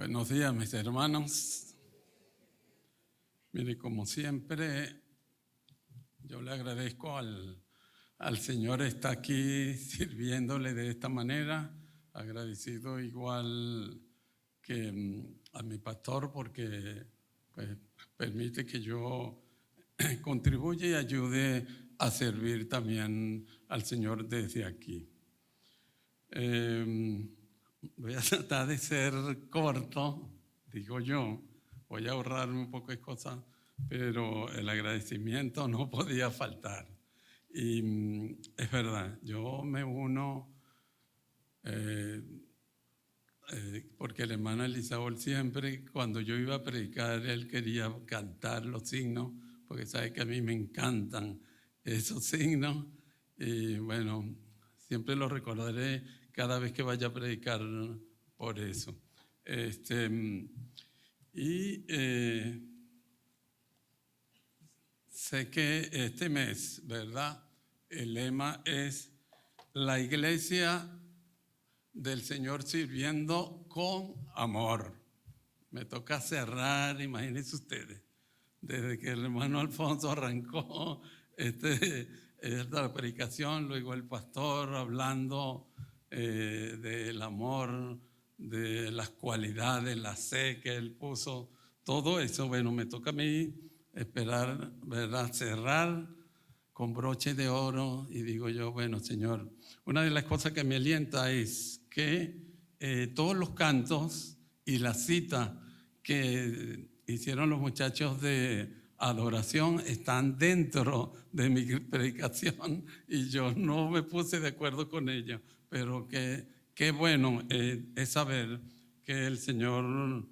Buenos días, mis hermanos. Mire, como siempre, yo le agradezco al Señor está aquí sirviéndole de esta manera. Agradecido igual que a mi pastor porque pues, permite que yo contribuya y ayude a servir también al Señor desde aquí. Voy a tratar de ser corto, digo yo, voy a ahorrarme un poco de cosas, pero el agradecimiento no podía faltar. Y es verdad, yo me uno porque el hermano Elisaúl siempre, cuando yo iba a predicar, él quería cantar los signos, porque sabe que a mí me encantan esos signos. Y bueno, siempre lo recordaré cada vez que vaya a predicar por eso. Sé que este mes, ¿verdad? El lema es la iglesia del Señor sirviendo con amor. Me toca cerrar, imagínense ustedes, desde que el hermano Alfonso arrancó esta predicación, luego el pastor hablando del amor, de las cualidades, la sed que él puso, todo eso. Bueno, me toca a mí esperar, ¿verdad? Cerrar con broche de oro y digo yo, bueno, Señor, una de las cosas que me alienta es que todos los cantos y la cita que hicieron los muchachos de adoración están dentro de mi predicación y yo no me puse de acuerdo con ellos, pero qué bueno es saber que el Señor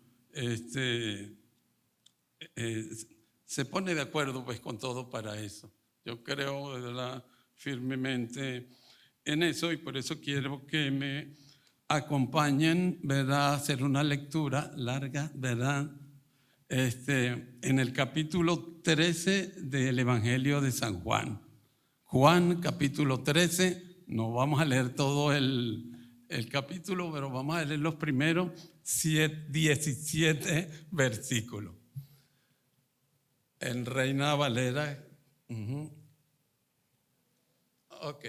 se pone de acuerdo pues con todo para eso. Yo creo, ¿verdad?, firmemente en eso y por eso quiero que me acompañen, ¿verdad?, a hacer una lectura larga, ¿verdad?, en el capítulo 13 del Evangelio de San Juan. Juan, capítulo 13, no vamos a leer todo el capítulo, pero vamos a leer los primeros 17 versículos. En Reina Valera. Ok.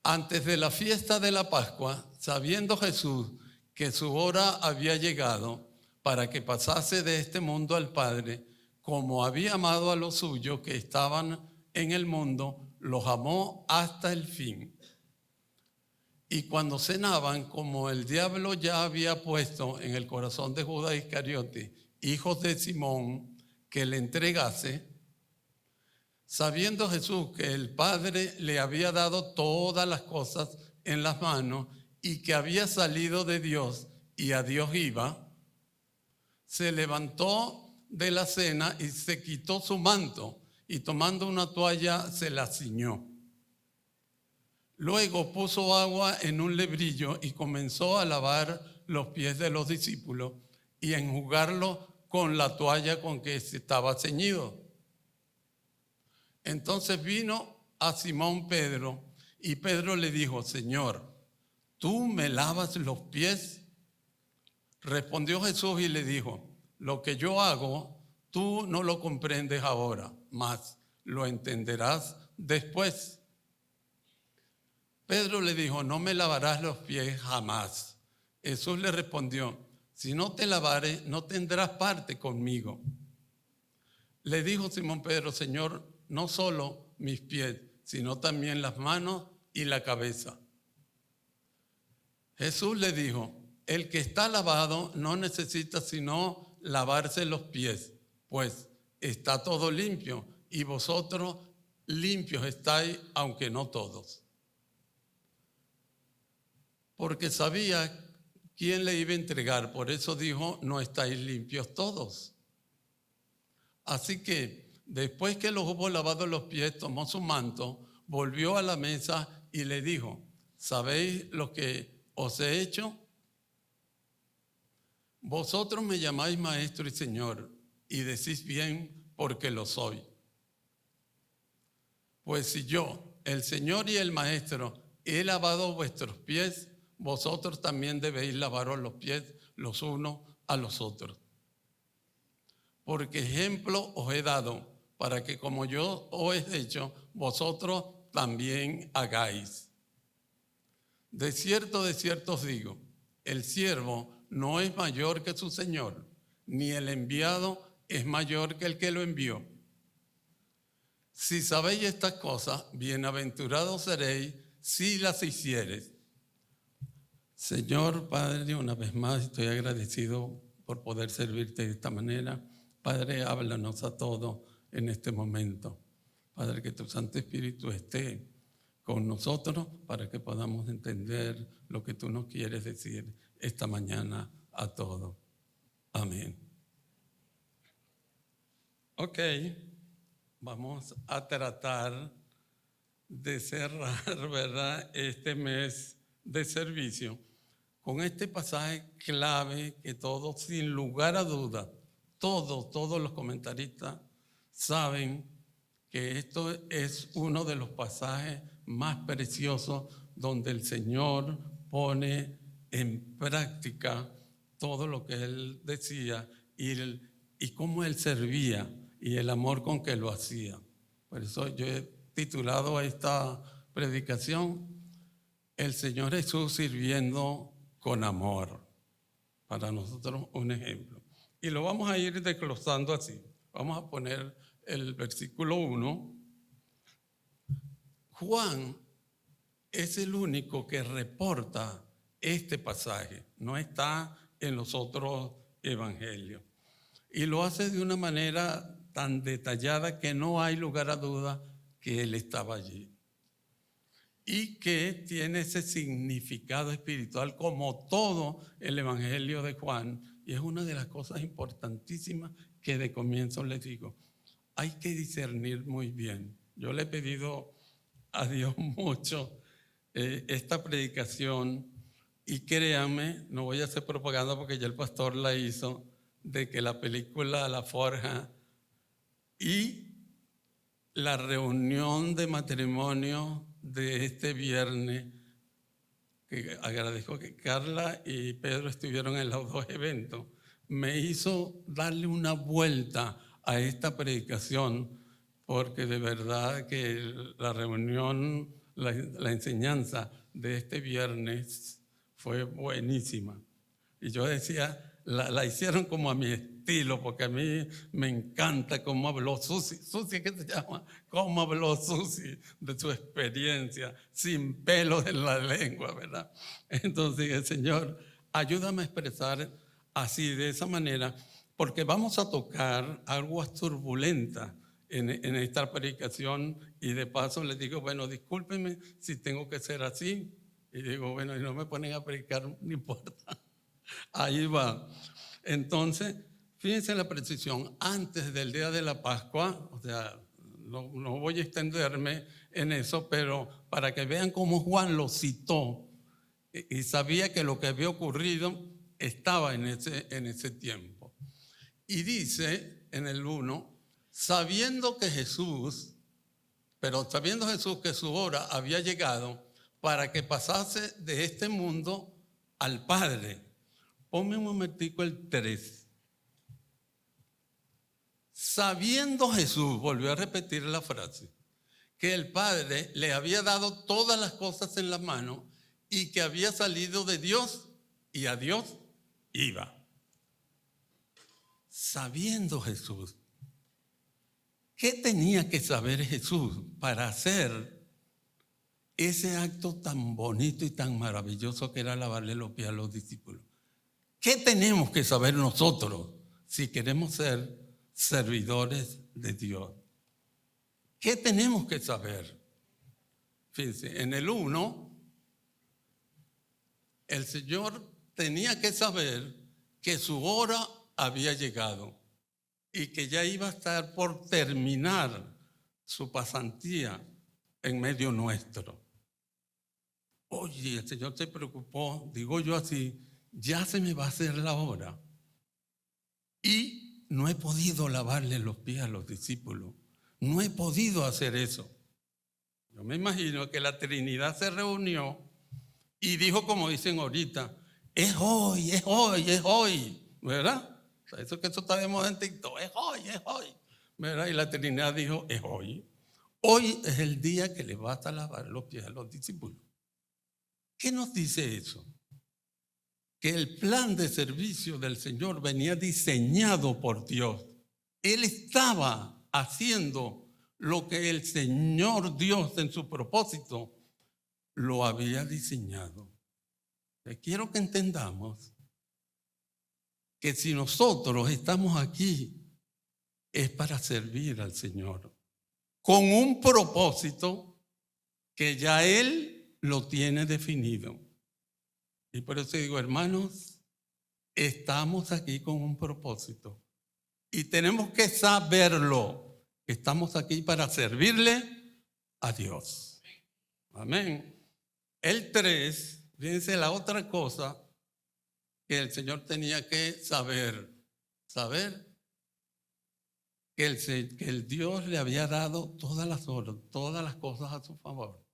Antes de la fiesta de la Pascua, sabiendo Jesús que su hora había llegado para que pasase de este mundo al Padre, como había amado a los suyos que estaban en el mundo, los amó hasta el fin. Y cuando cenaban, como el diablo ya había puesto en el corazón de Judas Iscariote, hijo de Simón, que le entregase, sabiendo Jesús que el Padre le había dado todas las cosas en las manos y que había salido de Dios y a Dios iba, se levantó de la cena y se quitó su manto y tomando una toalla se la ciñó. Luego puso agua en un lebrillo y comenzó a lavar los pies de los discípulos y a enjugarlos con la toalla con que estaba ceñido. Entonces vino a Simón Pedro y Pedro le dijo: Señor, ¿tú me lavas los pies? Respondió Jesús y le dijo: lo que yo hago, tú no lo comprendes ahora, mas lo entenderás después. Pedro le dijo: no me lavarás los pies jamás. Jesús le respondió: si no te lavare, no tendrás parte conmigo. Le dijo Simón Pedro: Señor, no solo mis pies, sino también las manos y la cabeza. Jesús le dijo: el que está lavado no necesita sino lavarse los pies, pues está todo limpio, y vosotros limpios estáis, aunque no todos. Porque sabía quién le iba a entregar, por eso dijo: no estáis limpios todos. Así que después que los hubo lavado los pies, tomó su manto, volvió a la mesa y le dijo: ¿sabéis lo que os he hecho? Vosotros me llamáis maestro y señor, y decís bien, porque lo soy. Pues si yo, el Señor y el maestro, he lavado vuestros pies, vosotros también debéis lavaros los pies los unos a los otros. Porque ejemplo os he dado, para que como yo os he hecho, vosotros también hagáis. De cierto os digo, el siervo no es mayor que su señor, ni el enviado es mayor que el que lo envió. Si sabéis estas cosas, bienaventurados seréis si las hiciereis. Señor Padre, una vez más estoy agradecido por poder servirte de esta manera. Padre, háblanos a todos en este momento. Padre, que tu Santo Espíritu esté con nosotros para que podamos entender lo que tú nos quieres decir esta mañana a todos. Amén. Ok, vamos a tratar de cerrar, ¿verdad?, este mes de servicio con este pasaje clave que todos, sin lugar a duda, todos los comentaristas saben que esto es uno de los pasajes más preciosos donde el Señor pone en práctica todo lo que Él decía y cómo Él servía y el amor con que lo hacía. Por eso yo he titulado a esta predicación El Señor Jesús sirviendo con amor. Para nosotros un ejemplo. Y lo vamos a ir desglosando así. Vamos a poner el versículo 1. Juan es el único que reporta este pasaje. No está en los otros evangelios. Y lo hace de una manera tan detallada que no hay lugar a duda que él estaba allí. Y que tiene ese significado espiritual como todo el evangelio de Juan. Y es una de las cosas importantísimas que de comienzo les digo. Hay que discernir muy bien. Yo le he pedido a Dios mucho esta predicación y créanme, no voy a hacer propaganda porque ya el pastor la hizo, de que la película La Forja y la reunión de matrimonio de este viernes, que agradezco que Carla y Pedro estuvieron en los dos eventos, me hizo darle una vuelta a esta predicación, porque de verdad que la reunión, la enseñanza de este viernes fue buenísima. Y yo decía, la hicieron como a mi estilo, porque a mí me encanta cómo habló Susi. Susi, ¿qué se llama? Cómo habló Susi de su experiencia, sin pelos en la lengua, ¿verdad? Entonces, el Señor, ayúdame a expresar así, de esa manera, porque vamos a tocar aguas turbulentas en esta predicación y de paso les digo, bueno, discúlpenme si tengo que ser así. Y digo, bueno, y no me ponen a predicar, no importa. Ahí va. Entonces, fíjense la precisión, antes del día de la Pascua, o sea, no voy a extenderme en eso, pero para que vean cómo Juan lo citó y sabía que lo que había ocurrido estaba en ese tiempo. Y dice en el 1, sabiendo Jesús que su hora había llegado para que pasase de este mundo al Padre. Ponme un momentico el 3. Sabiendo Jesús, volvió a repetir la frase, que el Padre le había dado todas las cosas en la mano y que había salido de Dios y a Dios iba. Sabiendo Jesús. ¿Qué tenía que saber Jesús para hacer ese acto tan bonito y tan maravilloso que era lavarle los pies a los discípulos? ¿Qué tenemos que saber nosotros si queremos ser servidores de Dios? ¿Qué tenemos que saber? Fíjense, en el 1, el Señor tenía que saber que su hora había llegado y que ya iba a estar por terminar su pasantía en medio nuestro. Oye, el Señor se preocupó, digo yo así, ya se me va a hacer la hora. Y no he podido lavarle los pies a los discípulos. No he podido hacer eso. Yo me imagino que la Trinidad se reunió y dijo, como dicen ahorita, es hoy, es hoy, es hoy. ¿verdad? O sea, eso está de moda en TikTok, es hoy, ¿verdad? Y la Trinidad dijo, es hoy. Hoy es el día que le vas a lavar los pies a los discípulos. ¿Qué nos dice eso? Que el plan de servicio del Señor venía diseñado por Dios. Él estaba haciendo lo que el Señor Dios en su propósito lo había diseñado. Quiero que entendamos que si nosotros estamos aquí es para servir al Señor con un propósito que ya Él lo tiene definido. Y por eso digo, hermanos, estamos aquí con un propósito y tenemos que saberlo. Estamos aquí para servirle a Dios. Amén. El 3, fíjense la otra cosa que el Señor tenía que saber que el Dios le había dado todas las cosas a su favor,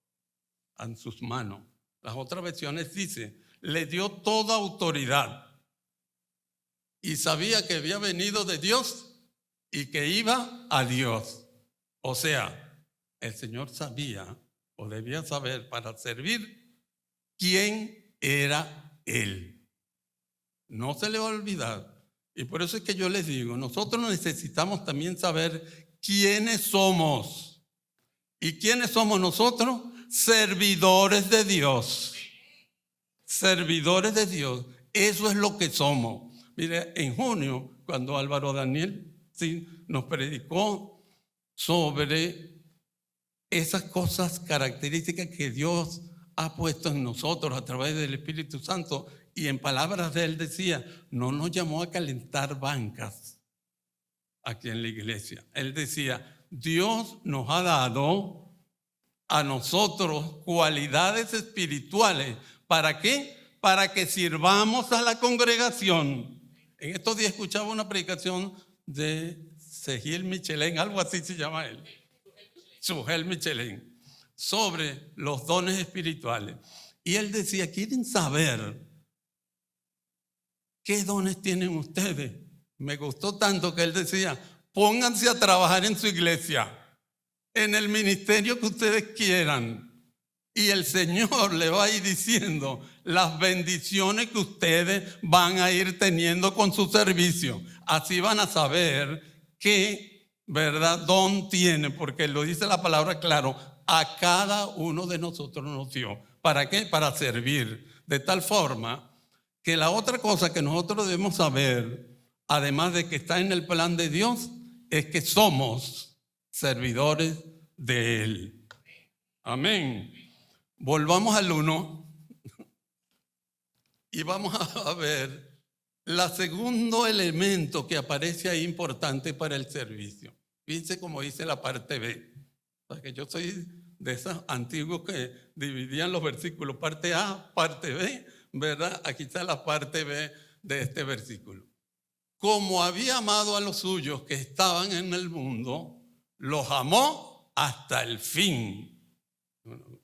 en sus manos. Las otras versiones dicen, le dio toda autoridad y sabía que había venido de Dios y que iba a Dios. O sea, el Señor sabía o debía saber para servir quién era Él. No se le va a olvidar. Y por eso es que yo les digo, nosotros necesitamos también saber quiénes somos. ¿Y quiénes somos nosotros? Servidores de Dios. Servidores de Dios. Eso es lo que somos. Mire, en junio, cuando Álvaro Daniel nos predicó sobre esas cosas características que Dios ha puesto en nosotros a través del Espíritu Santo, y en palabras de él decía, no nos llamó a calentar bancas aquí en la iglesia. Él decía, Dios nos ha dado a nosotros cualidades espirituales. ¿Para qué? Para que sirvamos a la congregación. En estos días escuchaba una predicación de Sugel Michelén, algo así se llama él. Sugel Michelén, sobre los dones espirituales. Y él decía, ¿quieren saber qué dones tienen ustedes? Me gustó tanto que él decía, pónganse a trabajar en su iglesia, en el ministerio que ustedes quieran. Y el Señor le va a ir diciendo las bendiciones que ustedes van a ir teniendo con su servicio. Así van a saber qué, ¿verdad?, don tiene, porque lo dice la palabra claro, a cada uno de nosotros nos dio. ¿Para qué? Para servir. De tal forma que la otra cosa que nosotros debemos saber, además de que está en el plan de Dios, es que somos servidores de Él. Amén. Volvamos al 1 y vamos a ver el segundo elemento que aparece ahí importante para el servicio. Fíjense cómo dice la parte B. Porque yo soy de esos antiguos que dividían los versículos, parte A, parte B, ¿verdad? Aquí está la parte B de este versículo. Como había amado a los suyos que estaban en el mundo, los amó hasta el fin.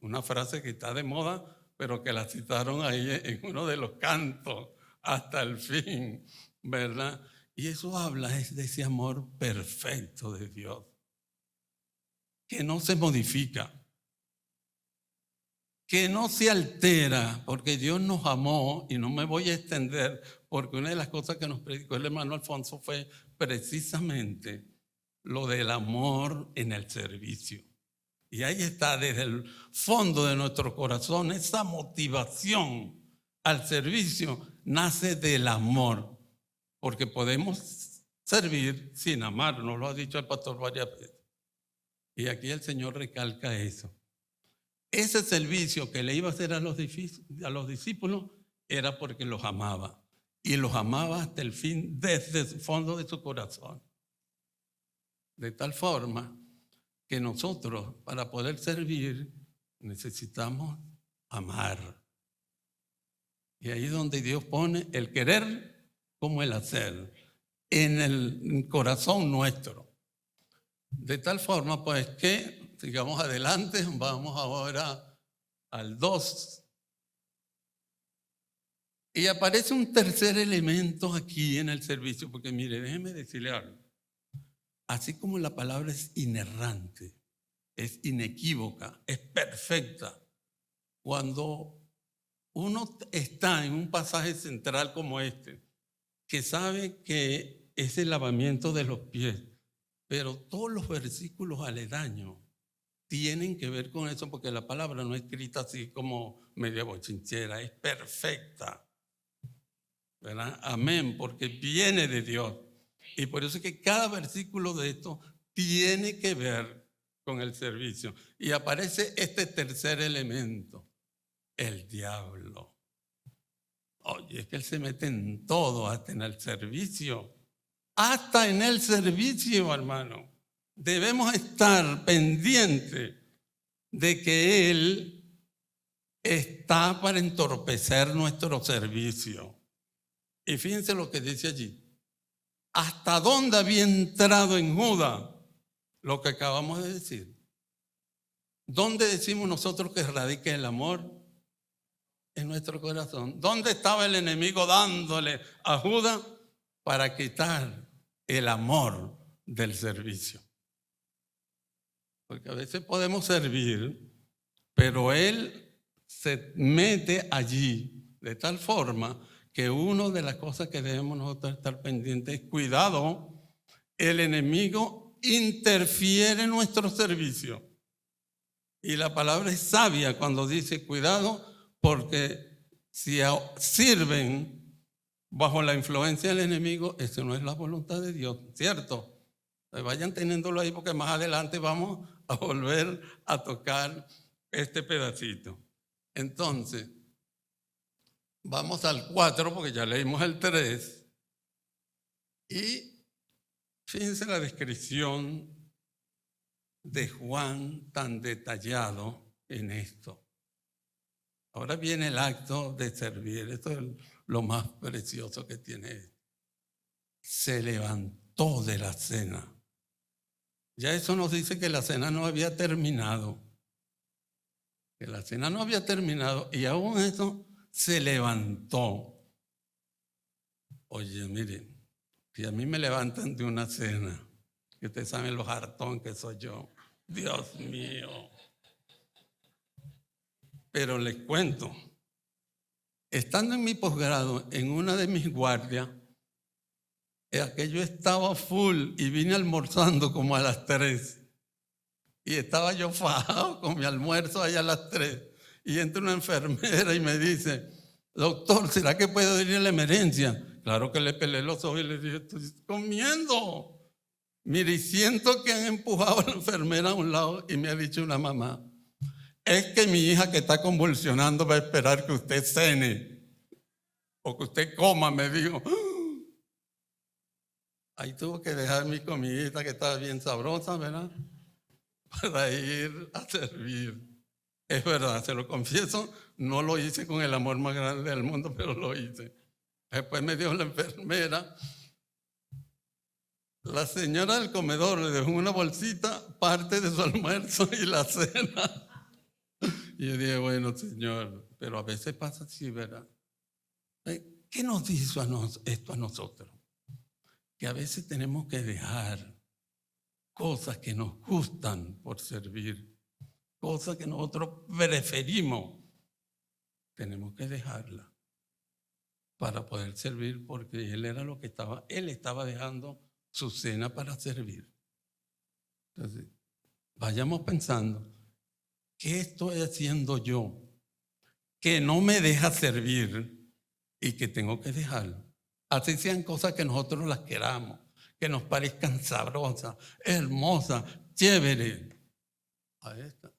Una frase que está de moda, pero que la citaron ahí en uno de los cantos, hasta el fin, ¿verdad? Y eso habla de ese amor perfecto de Dios, que no se modifica, que no se altera, porque Dios nos amó, y no me voy a extender, porque una de las cosas que nos predicó el hermano Alfonso fue precisamente lo del amor en el servicio. Y ahí está, desde el fondo de nuestro corazón, esa motivación al servicio nace del amor, porque podemos servir sin amar, nos lo ha dicho el pastor varias veces. Y aquí el Señor recalca eso. Ese servicio que le iba a hacer a los discípulos era porque los amaba, y los amaba hasta el fin, desde el fondo de su corazón. De tal forma que nosotros, para poder servir, necesitamos amar. Y ahí es donde Dios pone el querer como el hacer en el corazón nuestro. De tal forma, pues, que sigamos adelante. Vamos ahora al 2. Y aparece un tercer elemento aquí en el servicio, porque mire, déjeme decirle algo. Así como la palabra es inerrante, es inequívoca, es perfecta, cuando uno está en un pasaje central como este, que sabe que es el lavamiento de los pies, pero todos los versículos aledaños tienen que ver con eso, porque la palabra no es escrita así como media bochinchera, es perfecta, ¿verdad? Amén, porque viene de Dios. Y por eso es que cada versículo de esto tiene que ver con el servicio. Y aparece este tercer elemento, el diablo. Oye, es que él se mete en todo, hasta en el servicio. Hasta en el servicio, hermano. Debemos estar pendientes de que él está para entorpecer nuestro servicio. Y fíjense lo que dice allí. ¿Hasta dónde había entrado en Judas? Lo que acabamos de decir. ¿Dónde decimos nosotros que radica el amor? En nuestro corazón. ¿Dónde estaba el enemigo dándole a Judas para quitar el amor del servicio? Porque a veces podemos servir, pero él se mete allí de tal forma que una de las cosas que debemos nosotros estar pendientes es cuidado, el enemigo interfiere en nuestro servicio. Y la palabra es sabia cuando dice cuidado, porque si sirven bajo la influencia del enemigo, eso no es la voluntad de Dios, ¿cierto? Vayan teniéndolo ahí porque más adelante vamos a volver a tocar este pedacito. Entonces, vamos al 4 porque ya leímos el 3 y fíjense la descripción de Juan tan detallado en esto. Ahora viene el acto de servir. Esto es lo más precioso que tiene. Se levantó de la cena. Ya eso nos dice que la cena no había terminado. Que la cena no había terminado y aún eso se levantó. Oye, miren, si a mí me levantan de una cena, que ustedes saben lo hartón que soy yo. Dios mío. Pero les cuento, estando en mi posgrado, en una de mis guardias, aquello estaba full y vine almorzando como a las 3. Y estaba yo fajado con mi almuerzo allá a las 3. Y entra una enfermera y me dice, doctor, ¿será que puedo ir a la emergencia? Claro que le pelé los ojos y le dije, estoy comiendo. Mire, y siento que han empujado a la enfermera a un lado y me ha dicho una mamá, es que mi hija que está convulsionando va a esperar que usted cene o que usted coma, me dijo. Ahí tuvo que dejar mi comidita que estaba bien sabrosa, ¿verdad? Para ir a servir. Es verdad, se lo confieso, no lo hice con el amor más grande del mundo, pero lo hice. Después me dio la enfermera. La señora del comedor le dejó una bolsita, parte de su almuerzo y la cena. Y yo dije, bueno, señor, pero a veces pasa así, ¿verdad? ¿Qué nos dice esto a nosotros? Que a veces tenemos que dejar cosas que nos gustan por servir, cosas que nosotros preferimos, tenemos que dejarlas para poder servir, porque él era lo que estaba, él estaba dejando su cena para servir. Entonces, vayamos pensando, ¿qué estoy haciendo yo que no me deja servir y que tengo que dejarlo? Así sean cosas que nosotros las queramos, que nos parezcan sabrosas, hermosas, chéveres. Ahí está.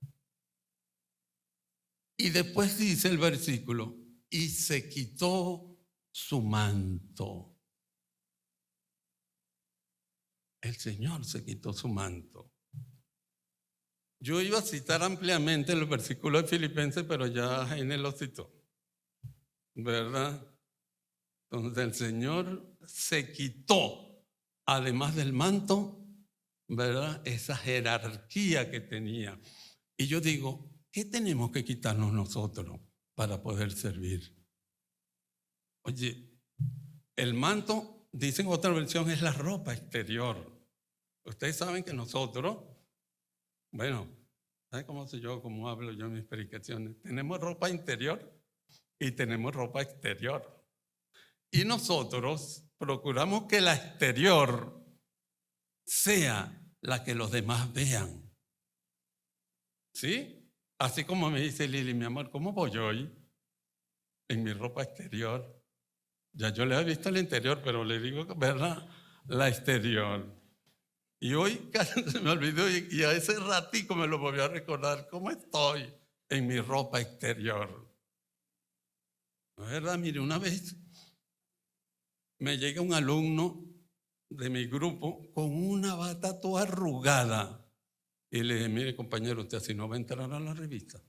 Y después dice el versículo, y se quitó su manto. El Señor se quitó su manto. Yo iba a citar ampliamente el versículo de Filipenses, pero ya Jaime lo citó, ¿verdad? Entonces el Señor se quitó, además del manto, ¿verdad? Esa jerarquía que tenía. Y yo digo, ¿qué tenemos que quitarnos nosotros para poder servir? Oye, el manto, dicen otra versión, es la ropa exterior. Ustedes saben que nosotros, bueno, ¿saben cómo hablo yo en mis predicaciones? Tenemos ropa interior y tenemos ropa exterior. Y nosotros procuramos que la exterior sea la que los demás vean. ¿Sí? Así como me dice Lili, mi amor, ¿cómo voy hoy en mi ropa exterior? Ya yo le he visto el interior, pero le digo, ¿verdad? La exterior. Y hoy casi se me olvidó y a ese ratico me lo volvió a recordar. ¿Cómo estoy en mi ropa exterior? ¿No es verdad? Mire, una vez me llega un alumno de mi grupo con una bata toda arrugada. Y le dije, mire compañero, usted así no va a entrar a la revista.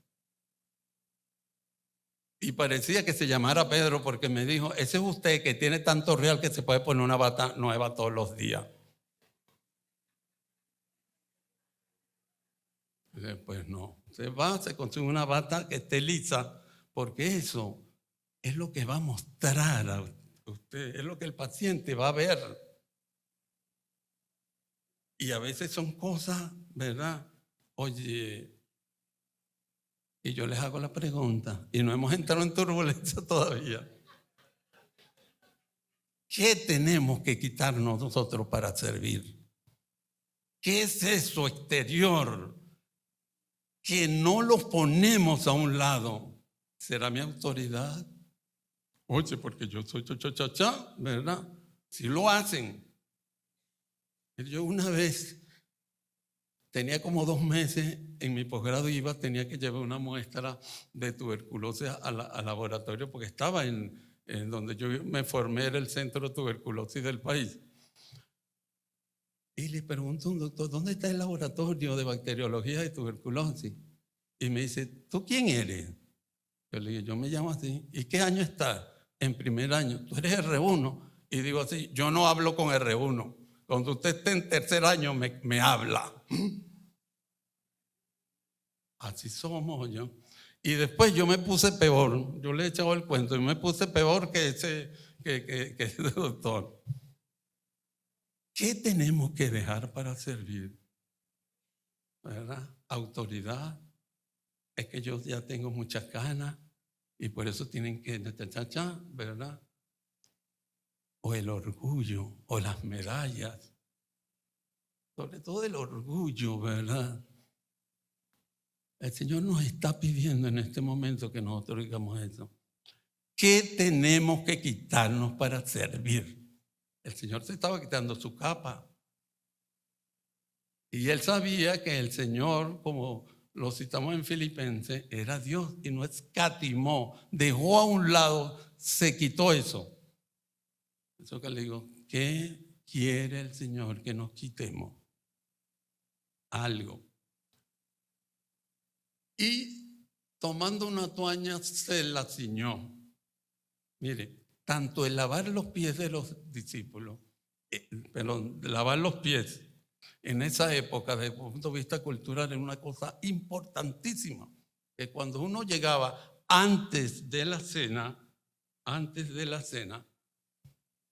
Y parecía que se llamara Pedro porque me dijo, ese es usted que tiene tanto real que se puede poner una bata nueva todos los días. Y dije, pues no, se consigue una bata que esté lisa porque eso es lo que va a mostrar a usted, es lo que el paciente va a ver. Y a veces son cosas, ¿verdad? Oye, y yo les hago la pregunta, y no hemos entrado en turbulencia todavía. ¿Qué tenemos que quitarnos nosotros para servir? ¿Qué es eso exterior que no lo ponemos a un lado? ¿Será mi autoridad? Oye, porque yo soy cha, ¿verdad? Si lo hacen. Yo una vez tenía como 2 meses en mi posgrado, tenía que llevar una muestra de tuberculosis al laboratorio porque estaba en donde yo me formé, era el centro de tuberculosis del país. Y le pregunto a un doctor, ¿dónde está el laboratorio de bacteriología de tuberculosis? Y me dice, ¿tú quién eres? Yo le digo, yo me llamo así. ¿Y qué año estás? En primer año. Tú eres R1. Y digo así, yo no hablo con R1. Cuando usted esté en tercer año me habla. Así somos yo. Y después yo me puse peor. Yo le he echado el cuento y me puse peor que ese doctor. ¿Qué tenemos que dejar para servir? ¿Verdad? Autoridad. Es que yo ya tengo muchas ganas y por eso tienen que, ¿verdad? O el orgullo, o las medallas. Sobre todo el orgullo, ¿verdad? El Señor nos está pidiendo en este momento que nosotros digamos eso. ¿Qué tenemos que quitarnos para servir? El Señor se estaba quitando su capa. Y él sabía que el Señor, como lo citamos en Filipenses, era Dios y no escatimó, dejó a un lado, se quitó eso. Eso que le digo, ¿qué quiere el Señor que nos quitemos? Algo. Y tomando una toalla se la ciñó. Mire, tanto el lavar los pies de los discípulos, lavar los pies en esa época, desde el punto de vista cultural, era una cosa importantísima. Que cuando uno llegaba antes de la cena,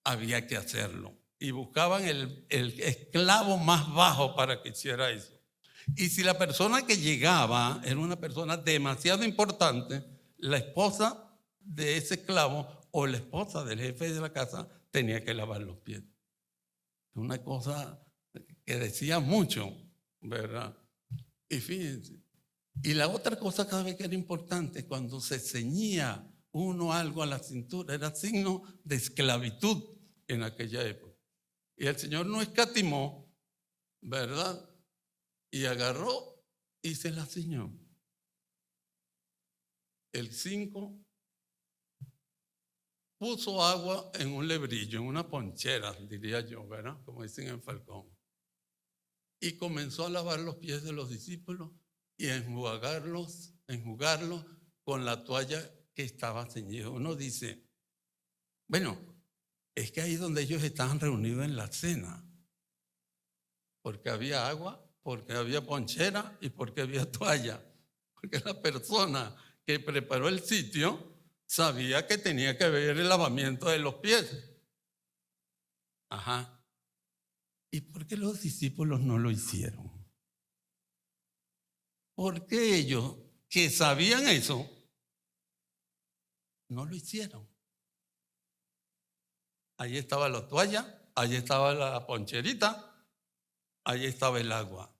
había que hacerlo. Y buscaban el esclavo más bajo para que hiciera eso. Y si la persona que llegaba era una persona demasiado importante, la esposa de ese esclavo o la esposa del jefe de la casa tenía que lavar los pies. Una cosa que decía mucho, ¿verdad? Y fíjense. Y la otra cosa cada vez que era importante, cuando se ceñía uno algo a la cintura, era signo de esclavitud en aquella época. Y el Señor no escatimó, ¿verdad? Y agarró y se la ciñó. El 5 puso agua en un lebrillo, en una ponchera, diría yo, ¿verdad? Como dicen en Falcón. Y comenzó a lavar los pies de los discípulos y a enjugarlos con la toalla que estaba ceñida. Uno dice, bueno, es que ahí donde ellos estaban reunidos en la cena, porque había agua, porque había ponchera y porque había toalla. Porque la persona que preparó el sitio sabía que tenía que ver el lavamiento de los pies. Ajá. ¿Y por qué los discípulos no lo hicieron? ¿Por qué ellos, que sabían eso, no lo hicieron? Allí estaba la toalla, allí estaba la poncherita, allí estaba el agua.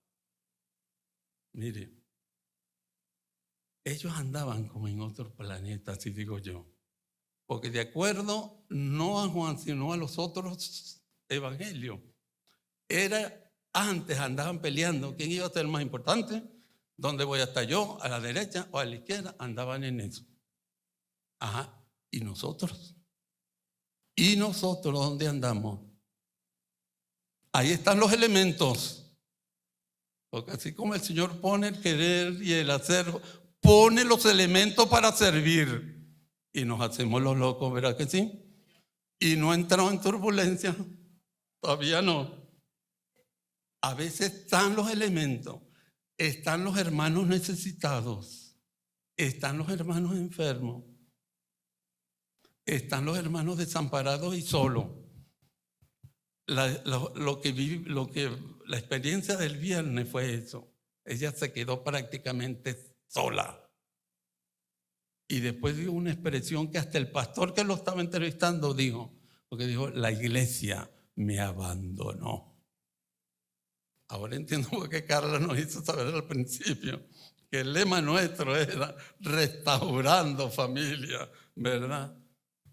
Mire, ellos andaban como en otro planeta, así digo yo. Porque de acuerdo, no a Juan, sino a los otros evangelios, antes andaban peleando quién iba a ser más importante, dónde voy a estar yo, a la derecha o a la izquierda, andaban en eso. Ajá, ¿y nosotros? ¿Y nosotros dónde andamos? Ahí están los elementos. Porque así como el Señor pone el querer y el hacer, pone los elementos para servir. Y nos hacemos los locos, ¿verdad que sí? Y no entramos en turbulencia. Todavía no. A veces están los elementos. Están los hermanos necesitados. Están los hermanos enfermos. Están los hermanos desamparados y solos. La experiencia del viernes fue eso. Ella se quedó prácticamente sola. Y después dio una expresión que hasta el pastor que lo estaba entrevistando dijo, porque dijo, la iglesia me abandonó. Ahora entiendo por qué Carla nos hizo saber al principio que el lema nuestro era restaurando familia, ¿verdad?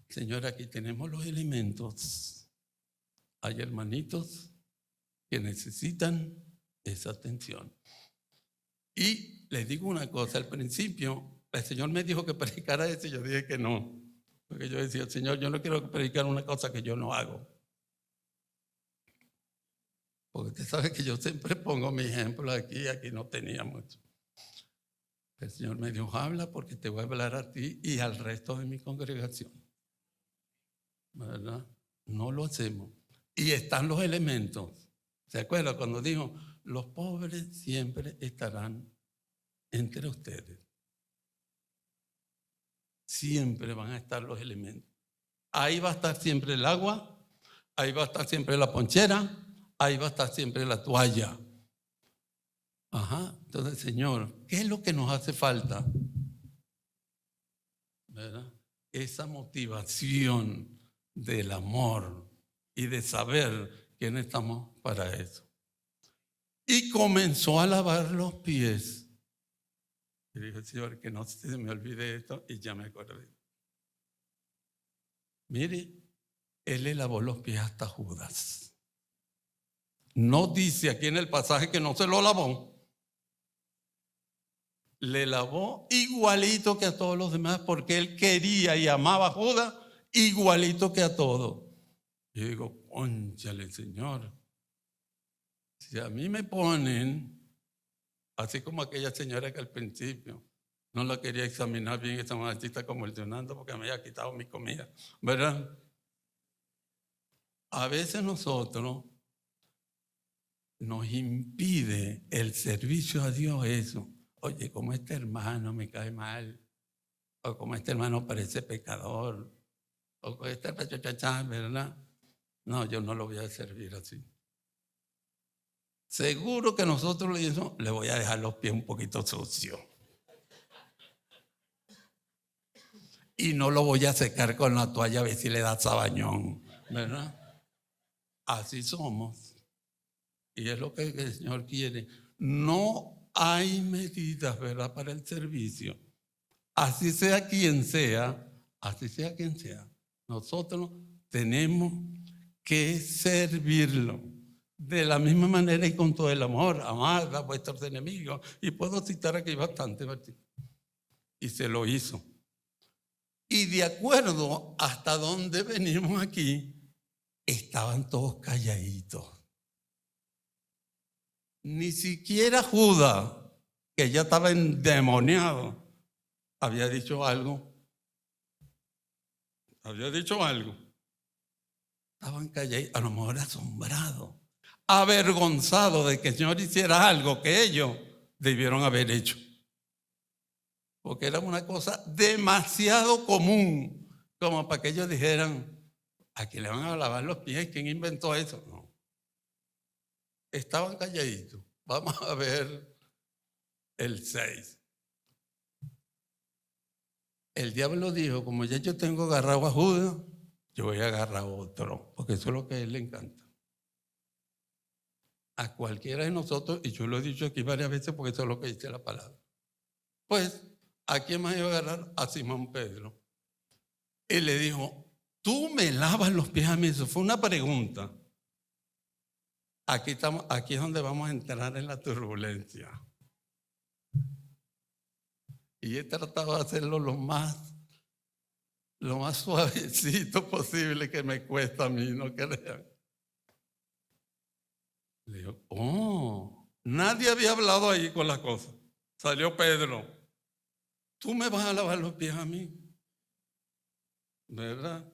Señor, aquí tenemos los elementos. Hay hermanitos que necesitan esa atención. Y les digo una cosa, al principio el Señor me dijo que predicara eso y yo dije que no. Porque yo decía, Señor, yo no quiero predicar una cosa que yo no hago. Porque usted sabe que yo siempre pongo mi ejemplo aquí no tenía mucho. El Señor me dijo, habla porque te voy a hablar a ti y al resto de mi congregación. ¿Verdad? No lo hacemos. Y están los elementos. ¿Se acuerda cuando dijo, los pobres siempre estarán entre ustedes? Siempre van a estar los elementos. Ahí va a estar siempre el agua, ahí va a estar siempre la ponchera, ahí va a estar siempre la toalla. Ajá, entonces, Señor, ¿qué es lo que nos hace falta? ¿Verdad? Esa motivación del amor y de saber que no estamos para eso. Y comenzó a lavar los pies. Y dije, Señor, que no se me olvide esto, y ya me acordé. Mire, Él le lavó los pies hasta Judas. No dice aquí en el pasaje que no se lo lavó. Le lavó igualito que a todos los demás, porque Él quería y amaba a Judas igualito que a todos. Yo digo, cónchale, Señor, si a mí me ponen así como aquella señora que al principio no la quería examinar bien, esa muchachita convulsionando porque me había quitado mi comida, ¿verdad? A veces nosotros nos impide el servicio a Dios eso. Oye, como este hermano me cae mal, o como este hermano parece pecador, o como este pachachachá, ¿verdad? No, yo no lo voy a servir así. Seguro que nosotros le voy a dejar los pies un poquito sucios. Y no lo voy a secar con la toalla a ver si le da sabañón, ¿verdad? Así somos. Y es lo que el Señor quiere. No hay medidas, ¿verdad?, para el servicio. Así sea quien sea, así sea quien sea. Nosotros tenemos que servirlo. De la misma manera y con todo el amor, amad a vuestros enemigos. Y puedo citar aquí bastante, ¿verdad? Y se lo hizo. Y de acuerdo hasta donde venimos aquí, estaban todos calladitos. Ni siquiera Judas, que ya estaba endemoniado, había dicho algo. Estaban calladitos, a lo mejor asombrados, avergonzados de que el Señor hiciera algo que ellos debieron haber hecho. porque era una cosa demasiado común como para que ellos dijeran, ¿a quién le van a lavar los pies? ¿Quién inventó eso? No. Estaban calladitos. Vamos a ver el 6. El diablo dijo, como ya yo tengo agarrado a Judas, yo voy a agarrar a otro, porque eso es lo que a él le encanta. A cualquiera de nosotros, y yo lo he dicho aquí varias veces porque eso es lo que dice la palabra. Pues, ¿a quién más iba a agarrar? A Simón Pedro. Y le dijo, ¿tú me lavas los pies a mí? Eso fue una pregunta. Aquí es donde vamos a entrar en la turbulencia. Y he tratado de hacerlo lo más suavecito posible, que me cuesta a mí, no crean. Le digo, nadie había hablado ahí con las cosas. Salió Pedro, ¿tú me vas a lavar los pies a mí? ¿Verdad?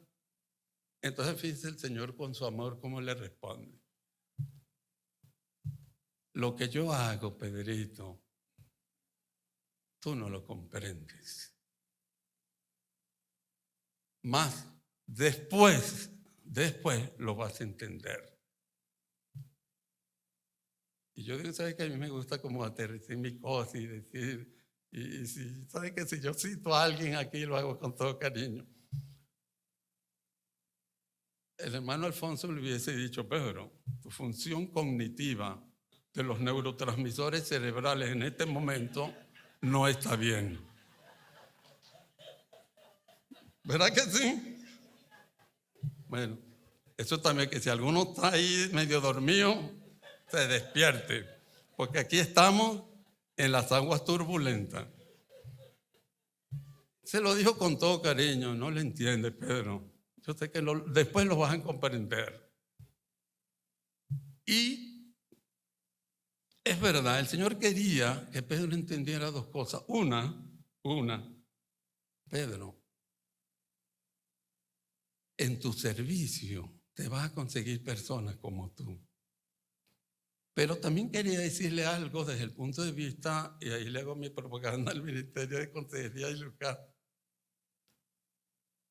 Entonces fíjese el Señor con su amor cómo le responde. Lo que yo hago, Pedrito, tú no lo comprendes. Más después lo vas a entender. Y yo digo, ¿sabes que a mí me gusta como aterrizar mi cosa y decir, y si, ¿sabes que si yo cito a alguien aquí lo hago con todo cariño? El hermano Alfonso le hubiese dicho, Pedro, tu función cognitiva de los neurotransmisores cerebrales en este momento no está bien. ¿Verdad que sí? Bueno, eso también, que si alguno está ahí medio dormido, se despierte, porque aquí estamos en las aguas turbulentas. Se lo dijo con todo cariño, no le entiende, Pedro. Yo sé que después lo vas a comprender. Y es verdad, el Señor quería que Pedro entendiera dos cosas. Una, Pedro, en tu servicio te vas a conseguir personas como tú. Pero también quería decirle algo desde el punto de vista, y ahí le hago mi propaganda al Ministerio de Consejería y Lucas.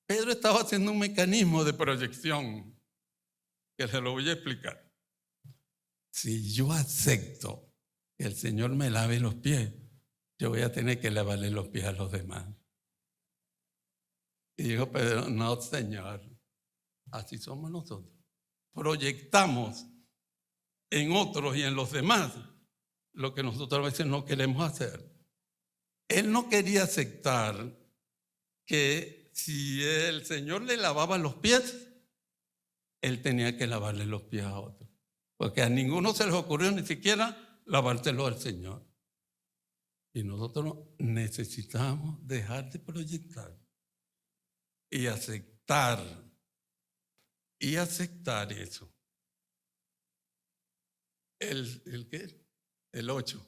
Pedro estaba haciendo un mecanismo de proyección que se lo voy a explicar. Si yo acepto que el Señor me lave los pies, yo voy a tener que lavarle los pies a los demás. Y dijo Pedro, no, Señor, así somos nosotros. Proyectamos en otros y en los demás lo que nosotros a veces no queremos hacer. Él no quería aceptar que si el Señor le lavaba los pies, él tenía que lavarle los pies a otros. Porque a ninguno se les ocurrió ni siquiera lavártelo al Señor. Y nosotros necesitamos dejar de proyectar y aceptar eso. ¿El qué? El 8.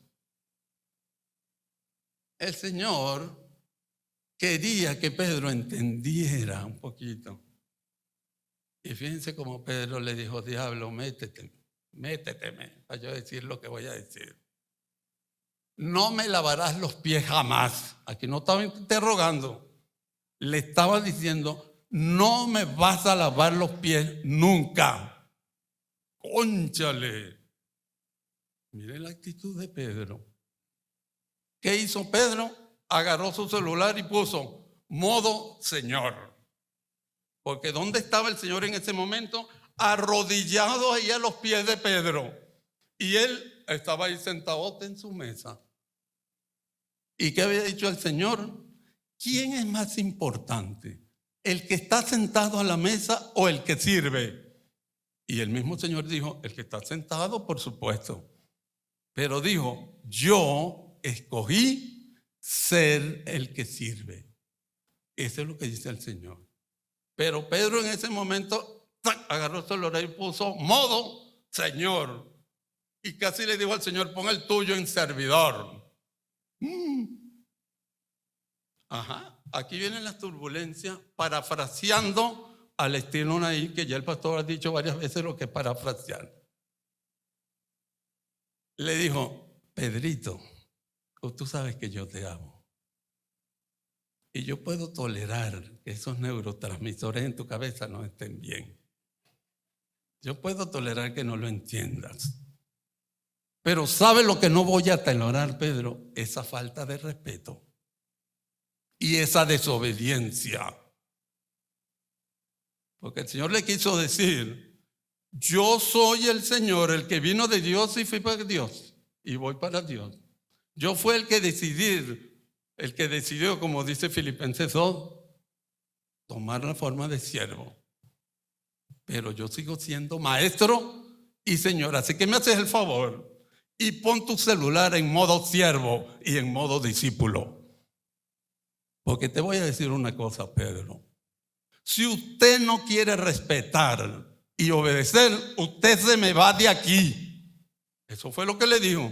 El Señor quería que Pedro entendiera un poquito. Y fíjense cómo Pedro le dijo, diablo, méteteme, para yo decir lo que voy a decir. No me lavarás los pies jamás. Aquí no estaba interrogando. Le estaba diciendo, no me vas a lavar los pies nunca. Cónchale. Miren la actitud de Pedro. ¿Qué hizo Pedro? Agarró su celular y puso modo Señor. Porque ¿dónde estaba el Señor en ese momento? Arrodillado ahí a los pies de Pedro. Y él estaba ahí sentado en su mesa. ¿Y qué había dicho el Señor? ¿Quién es más importante? ¿El que está sentado a la mesa o el que sirve? Y el mismo Señor dijo, el que está sentado, por supuesto. Pero dijo, yo escogí ser el que sirve. Eso es lo que dice el Señor. Pero Pedro en ese momento agarró su celular y puso modo Señor. Y casi le dijo al Señor, pon el tuyo en servidor. Ajá. Aquí vienen las turbulencias, parafraseando al estilo Naí, que ya el pastor ha dicho varias veces lo que es parafrasear. Le dijo, Pedrito, tú sabes que yo te amo. Y yo puedo tolerar que esos neurotransmisores en tu cabeza no estén bien. Yo puedo tolerar que no lo entiendas. Pero ¿sabe lo que no voy a tolerar, Pedro? Esa falta de respeto y esa desobediencia. Porque el Señor le quiso decir: yo soy el Señor, el que vino de Dios y fui para Dios y voy para Dios. Yo fui el que decidió, como dice Filipenses 2, tomar la forma de siervo. Pero yo sigo siendo maestro y Señor. Así que me haces el favor y pon tu celular en modo siervo y en modo discípulo. Porque te voy a decir una cosa, Pedro. Si usted no quiere respetar y obedecer, usted se me va de aquí. Eso fue lo que le dijo.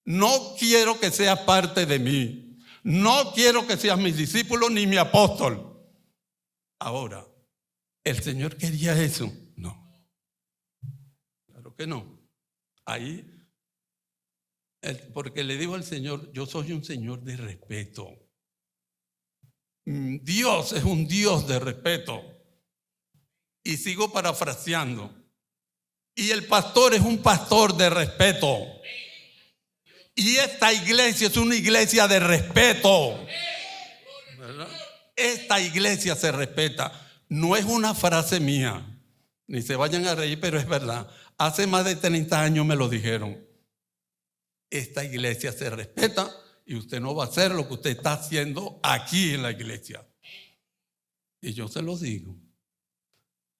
No quiero que seas parte de mí. No quiero que seas mi discípulo ni mi apóstol. Ahora, ¿el Señor quería eso? No. Claro que no. Ahí, porque le digo al Señor: yo soy un Señor de respeto. Dios es un Dios de respeto. Y sigo parafraseando. Y el pastor es un pastor de respeto. Y esta iglesia es una iglesia de respeto. ¿Verdad? Esta iglesia se respeta. No es una frase mía. Ni se vayan a reír, pero es verdad. Hace más de 30 años me lo dijeron. Esta iglesia se respeta y usted no va a hacer lo que usted está haciendo aquí en la iglesia. Y yo se lo digo.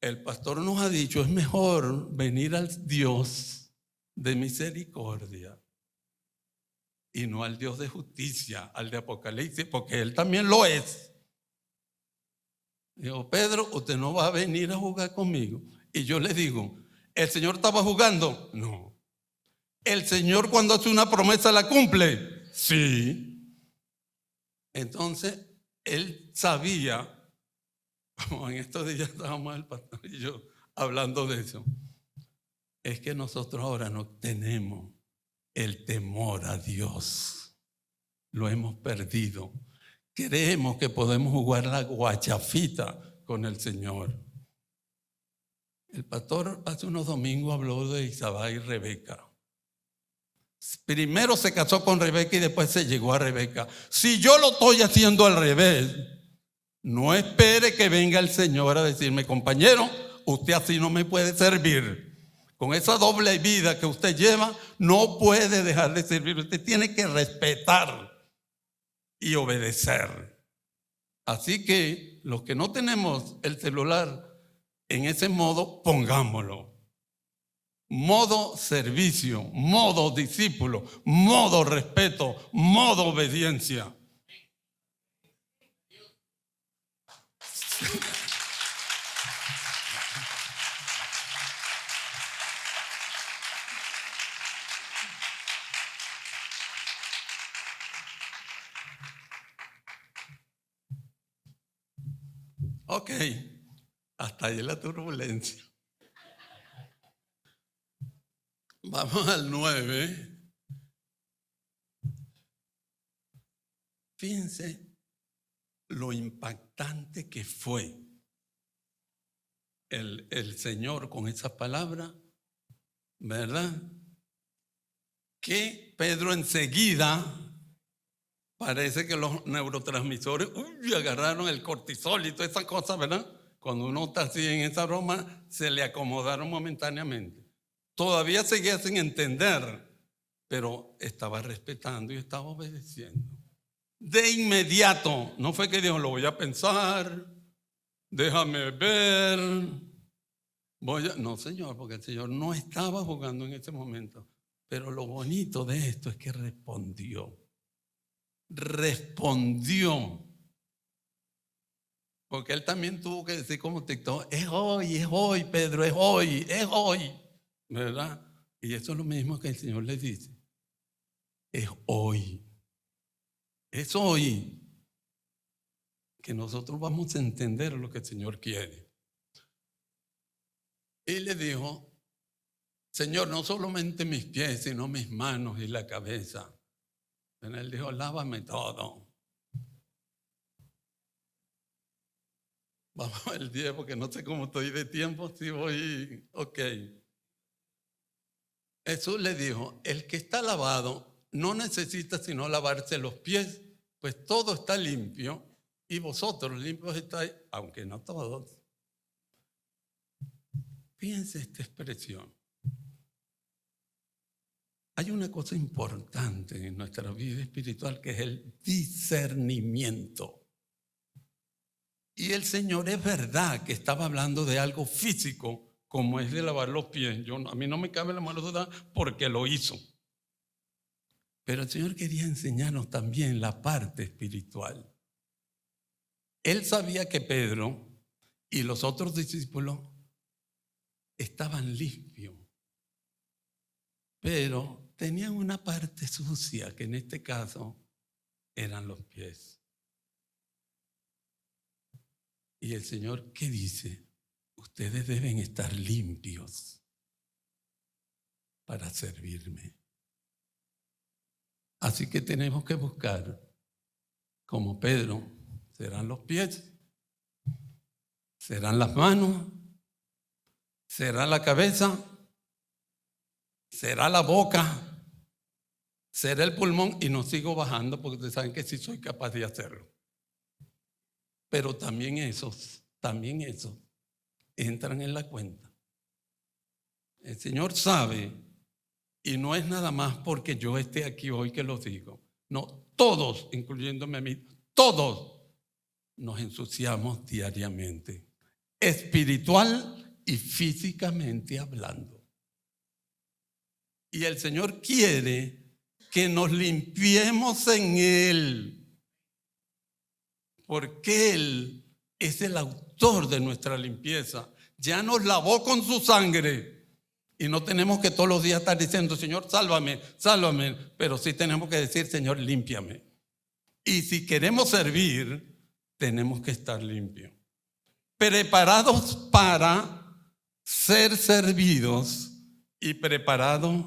El pastor nos ha dicho: es mejor venir al Dios de misericordia y no al Dios de justicia, al de Apocalipsis, porque Él también lo es. Digo: Pedro, usted no va a venir a jugar conmigo. Y yo le digo: ¿el Señor estaba jugando? No. ¿El Señor cuando hace una promesa la cumple? Sí. Entonces, Él sabía, como en estos días estábamos el pastor y yo hablando de eso, es que nosotros ahora no tenemos el temor a Dios. Lo hemos perdido. Creemos que podemos jugar la guachafita con el Señor. El pastor hace unos domingos habló de Isabel y Rebeca. Primero se casó con Rebeca y después se llegó a Rebeca. Si yo lo estoy haciendo al revés, no espere que venga el Señor a decirme: compañero, usted así no me puede servir. Con esa doble vida que usted lleva, no puede dejar de servir. Usted tiene que respetar y obedecer. Así que los que no tenemos el celular en ese modo, pongámoslo. Modo servicio, modo discípulo, modo respeto, modo obediencia. Ok, hasta ahí la turbulencia. Vamos al 9. Fíjense lo impactante que fue el Señor con esa palabra, ¿verdad? Que Pedro enseguida, parece que los neurotransmisores agarraron el cortisol y todas esas cosas, ¿verdad? Cuando uno está así en esa broma, se le acomodaron momentáneamente. Todavía seguía sin entender, pero estaba respetando y estaba obedeciendo. De inmediato, no fue que dijo: lo voy a pensar, déjame ver. No, Señor, porque el Señor no estaba jugando en ese momento. Pero lo bonito de esto es que respondió. Porque él también tuvo que decir como TikTok: es hoy, Pedro, es hoy, ¿verdad? Y eso es lo mismo que el Señor le dice: es hoy que nosotros vamos a entender lo que el Señor quiere. Y le dijo: Señor, no solamente mis pies, sino mis manos y la cabeza. Y él dijo: lávame todo. Vamos al 10 porque no sé cómo estoy de tiempo, si voy, ok. Jesús le dijo, el que está lavado no necesita sino lavarse los pies, pues todo está limpio y vosotros limpios estáis, aunque no todos. Fíjense esta expresión. Hay una cosa importante en nuestra vida espiritual que es el discernimiento. Y el Señor es verdad que estaba hablando de algo físico, como es de lavar los pies. A mí no me cabe la mala duda porque lo hizo. Pero el Señor quería enseñarnos también la parte espiritual. Él sabía que Pedro y los otros discípulos estaban limpios, pero tenían una parte sucia, que en este caso eran los pies. Y el Señor, ¿qué dice? Ustedes deben estar limpios para servirme. Así que tenemos que buscar, como Pedro, serán los pies, serán las manos, será la cabeza, será la boca, será el pulmón, y no sigo bajando porque ustedes saben que sí soy capaz de hacerlo. Pero también esos entran en la cuenta. El Señor sabe, y no es nada más porque yo esté aquí hoy que lo digo. No, todos, incluyéndome a mí, todos nos ensuciamos diariamente, espiritual y físicamente hablando. Y el Señor quiere que nos limpiemos en Él, porque Él es el autor de nuestra limpieza. Ya nos lavó con su sangre. Y no tenemos que todos los días estar diciendo, Señor, sálvame, sálvame. Pero sí tenemos que decir, Señor, límpiame. Y si queremos servir, tenemos que estar limpios. Preparados para ser servidos y preparados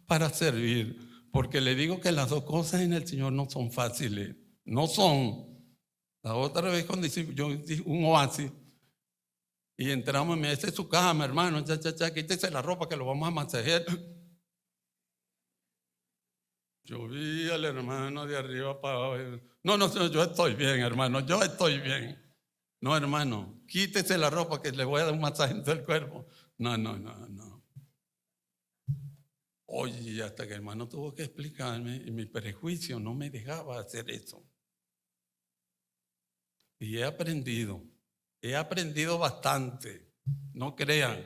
para servir. Porque le digo que las dos cosas en el Señor no son fáciles. No son. La otra vez cuando yo hice un oasis y entramos y me dice, su cama, hermano, quítese la ropa que lo vamos a masajear. Yo vi al hermano de arriba para abajo. No, yo estoy bien, hermano, yo estoy bien. No, hermano, quítese la ropa que le voy a dar un masaje en todo el cuerpo. No. Oye, hasta que el hermano tuvo que explicarme y mi prejuicio no me dejaba hacer eso. Y he aprendido bastante, no crean.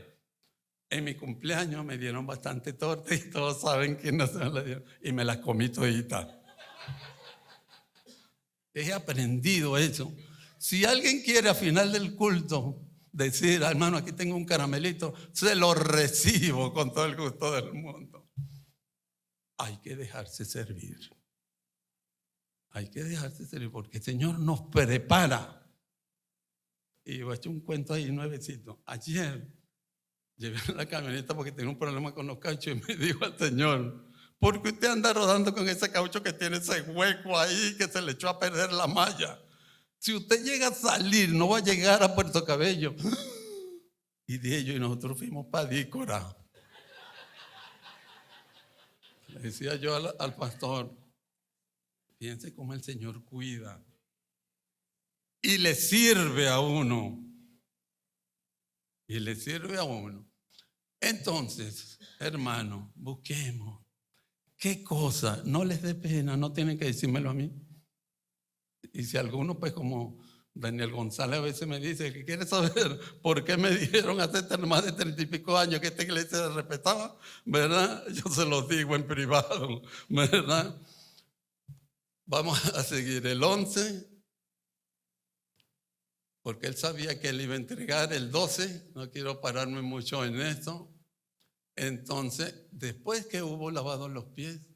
En mi cumpleaños me dieron bastante torta y todos saben que no se me la dieron. Y me las comí toditas. He aprendido eso. Si alguien quiere al final del culto decir, hermano, aquí tengo un caramelito, se lo recibo con todo el gusto del mundo. Hay que dejarse servir. Hay que dejarse servir porque el Señor nos prepara. Y voy a echar un cuento ahí nuevecito. Ayer llevé la camioneta porque tenía un problema con los cauchos y me dijo al Señor, ¿por qué usted anda rodando con ese caucho que tiene ese hueco ahí que se le echó a perder la malla? Si usted llega a salir, no va a llegar a Puerto Cabello. Y de ellos, y nosotros fuimos para Dícora. Le decía yo al pastor, fíjense cómo el Señor cuida. Y le sirve a uno. Entonces, hermano, busquemos. ¿Qué cosa? No les dé pena, no tienen que decírmelo a mí. Y si alguno, pues como Daniel González a veces me dice que quiere saber por qué me dijeron hace más de 30 y pico años que esta iglesia se respetaba, ¿verdad? Yo se los digo en privado, ¿verdad? Vamos a seguir el 11, porque él sabía que él iba a entregar el 12, no quiero pararme mucho en esto. Entonces, después que hubo lavado los pies,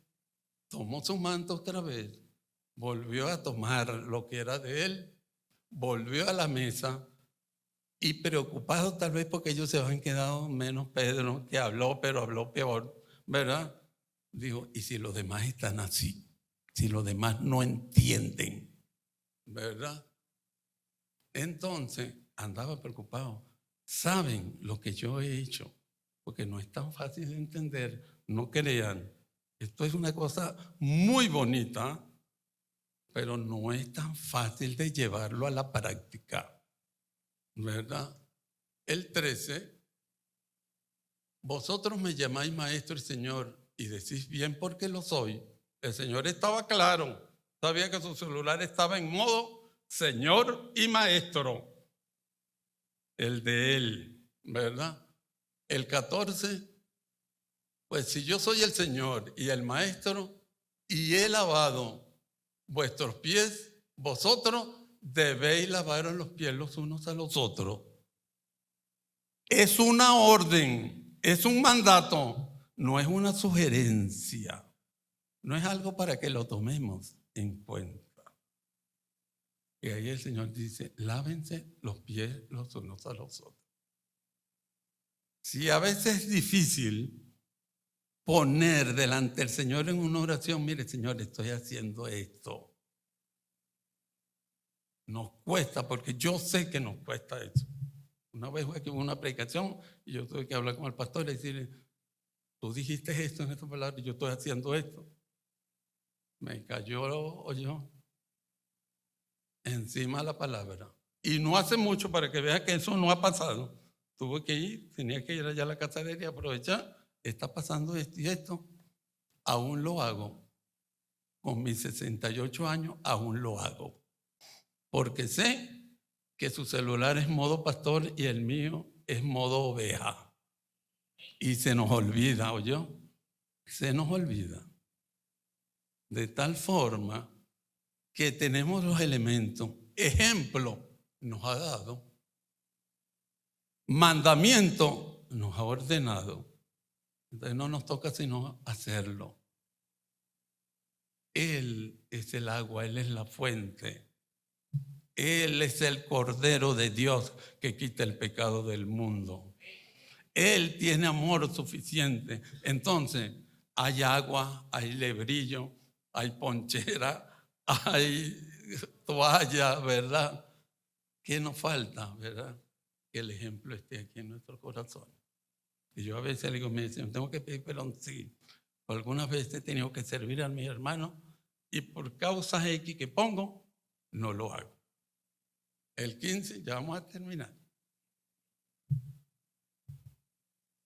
tomó su manto otra vez, volvió a tomar lo que era de él, volvió a la mesa y preocupado tal vez porque ellos se habían quedado, menos Pedro, que habló, pero habló peor, ¿verdad? Dijo, ¿y si los demás están así? Si los demás no entienden, ¿verdad? Entonces, andaba preocupado. Saben lo que yo he hecho, porque no es tan fácil de entender, no crean. Esto es una cosa muy bonita, pero no es tan fácil de llevarlo a la práctica, ¿verdad? El 13, vosotros me llamáis maestro y señor y decís bien porque lo soy. El Señor estaba claro, sabía que su celular estaba en modo señor y maestro, el de él, ¿verdad? El 14, pues si yo soy el Señor y el maestro y he lavado vuestros pies, vosotros debéis lavaros los pies los unos a los otros. Es una orden, es un mandato, no es una sugerencia, no es algo para que lo tomemos en cuenta. Y ahí el Señor dice, lávense los pies los unos a los otros. Si a veces es difícil poner delante del Señor en una oración, mire Señor, estoy haciendo esto. Nos cuesta, porque yo sé que nos cuesta eso. Una vez fue que hubo una predicación y yo tuve que hablar con el pastor y decirle, tú dijiste esto en esta palabra y yo estoy haciendo esto. Me cayó yo encima la palabra. Y no hace mucho, para que vea que eso no ha pasado. Tuve que ir, tenía que ir allá a la casadería y aprovechar. Está pasando esto y esto. Aún lo hago. Con mis 68 años, aún lo hago. Porque sé que su celular es modo pastor y el mío es modo oveja. Y se nos olvida, ¿oyó? Se nos olvida. De tal forma que tenemos los elementos. Ejemplo nos ha dado. Mandamiento nos ha ordenado. Entonces no nos toca sino hacerlo. Él es el agua, Él es la fuente. Él es el Cordero de Dios que quita el pecado del mundo. Él tiene amor suficiente. Entonces, hay agua, hay lebrillo, hay ponchera, hay toalla, ¿verdad? ¿Qué nos falta, verdad? Que el ejemplo esté aquí en nuestro corazón. Y yo a veces le digo, me dicen, tengo que pedir perdón, sí. Algunas veces he tenido que servir a mis hermanos y por causas X que pongo, no lo hago. El 15, ya vamos a terminar.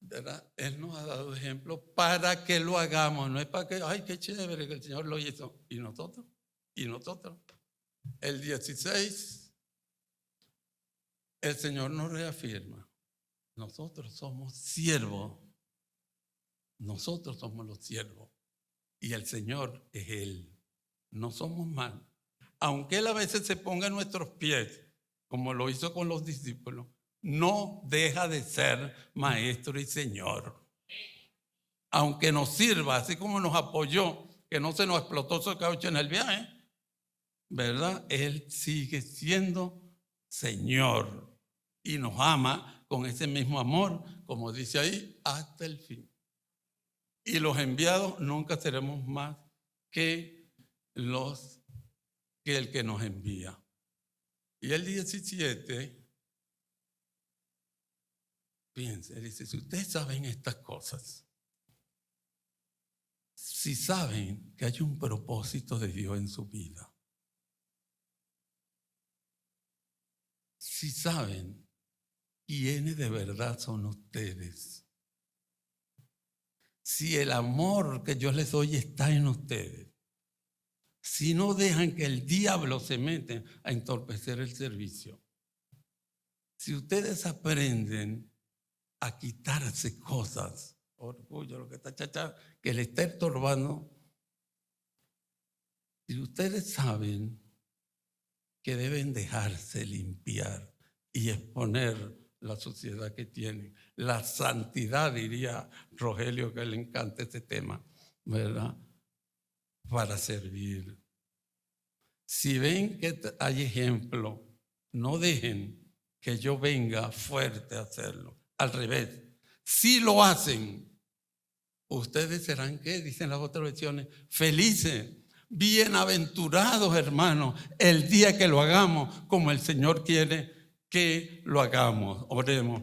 ¿Verdad? Él nos ha dado ejemplo para que lo hagamos. No es para que, ay, qué chévere que el Señor lo hizo. ¿Y nosotros? ¿Y nosotros? El 16, el Señor nos reafirma. Nosotros somos siervos. Nosotros somos los siervos. Y el Señor es Él. No somos más. Aunque Él a veces se ponga en nuestros pies, como lo hizo con los discípulos, no deja de ser maestro y Señor. Aunque nos sirva, así como nos apoyó, que no se nos explotó su caucho en el viaje, ¿verdad? Él sigue siendo Señor y nos ama con ese mismo amor, como dice ahí, hasta el fin. Y los enviados nunca seremos más que el que nos envía. Y el 17, fíjense, dice, si ustedes saben estas cosas, si saben que hay un propósito de Dios en su vida, si saben quiénes de verdad son ustedes, si el amor que yo les doy está en ustedes, si no dejan que el diablo se mete a entorpecer el servicio, si ustedes aprenden a quitarse cosas, orgullo, lo que está que le está estorbando, si ustedes saben que deben dejarse limpiar y exponer la suciedad que tienen, la santidad, diría Rogelio, que le encanta este tema, ¿verdad? Para servir. Si ven que hay ejemplo, no dejen que yo venga fuerte a hacerlo. Al revés, si lo hacen, ustedes serán, ¿qué? Dicen las otras versiones, felices, bienaventurados, hermanos, el día que lo hagamos como el Señor quiere que lo hagamos. Oremos.